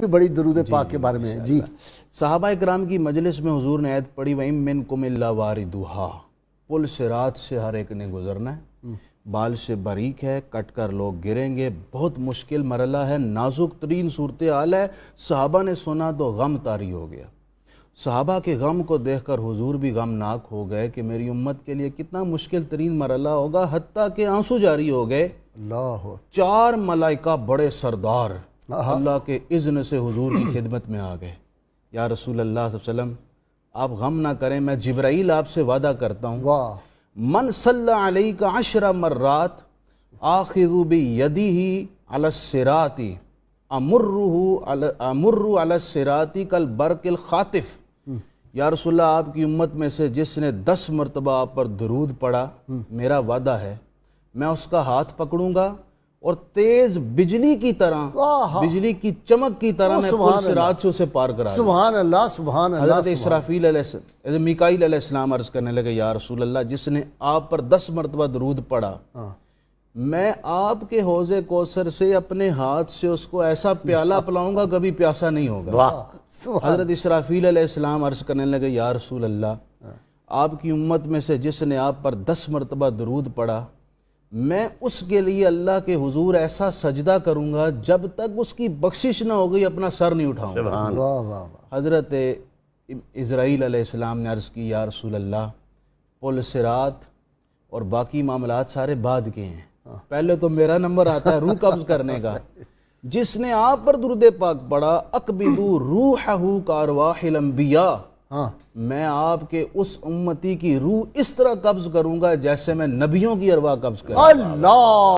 بڑی درود پاک کے بارے میں جی صحابہ اکرام کی مجلس میں حضور نے آیت پڑھی وَإِن مِّنكُمْ إِلَّا وَارِدُهَا، پل صراط سے ہر ایک نے گزرنا ہے، بال سے باریک ہے، کٹ کر لوگ گریں گے، بہت مشکل مرحلہ ہے، نازک ترین صورتحال ہے۔ صحابہ نے سنا تو غم طاری ہو گیا۔ صحابہ کے غم کو دیکھ کر حضور بھی غمناک ہو گئے کہ میری امت کے لیے کتنا مشکل ترین مرحلہ ہوگا، حتیٰ کہ آنسو جاری ہو گئے۔ اللہ 4 ملائکہ بڑے سردار اللہ کے اذن سے حضور کی خدمت میں آ گئے۔ یا رسول اللہ صلی اللہ علیہ وسلم، آپ غم نہ کریں، میں جبرائیل آپ سے وعدہ کرتا ہوں، واہ من صلی علیک 10 مرات آخذ بیدہ علی الصراط امر علی الصراط کالبرق الخاطف۔ یا رسول اللہ، آپ کی امت میں سے جس نے 10 مرتبہ آپ پر درود پڑھا، میرا وعدہ ہے میں اس کا ہاتھ پکڑوں گا اور تیز بجلی کی طرح، بجلی کی چمک کی طرح میں پل صراط سے اسے پار کرا دوں۔ سبحان اللہ سبحان اللہ۔ حضرت اسرافیل علیہ السلام، میکائیل علیہ السلام عرض کرنے لگے یا رسول اللہ، جس نے آپ پر 10 مرتبہ درود پڑھا، میں آپ کے حوض کوثر سے اپنے ہاتھ سے اس کو ایسا پیالہ پلاؤں گا کبھی پیاسا نہیں ہوگا۔ حضرت اسرافیل علیہ السلام عرض کرنے لگے یا رسول اللہ، آپ کی امت میں سے جس نے آپ پر 10 مرتبہ درود پڑھا، میں اس کے لیے اللہ کے حضور ایسا سجدہ کروں گا جب تک اس کی بخشش نہ ہو گئی اپنا سر نہیں اٹھاؤں گا۔ واہ واہ واہ۔ حضرت اسرائیل علیہ السلام نے عرض کی یا رسول اللہ، پل صراط اور باقی معاملات سارے بعد کے ہیں، پہلے تو میرا نمبر آتا ہے روح قبض کرنے کا۔ جس نے آپ پر درود پاک پڑھا، اقبضوا روحہ کارواح الانبیاء، میں آپ کے اس امتی کی روح اس طرح قبض کروں گا جیسے میں نبیوں کی ارواح قبض کروں۔ اللہ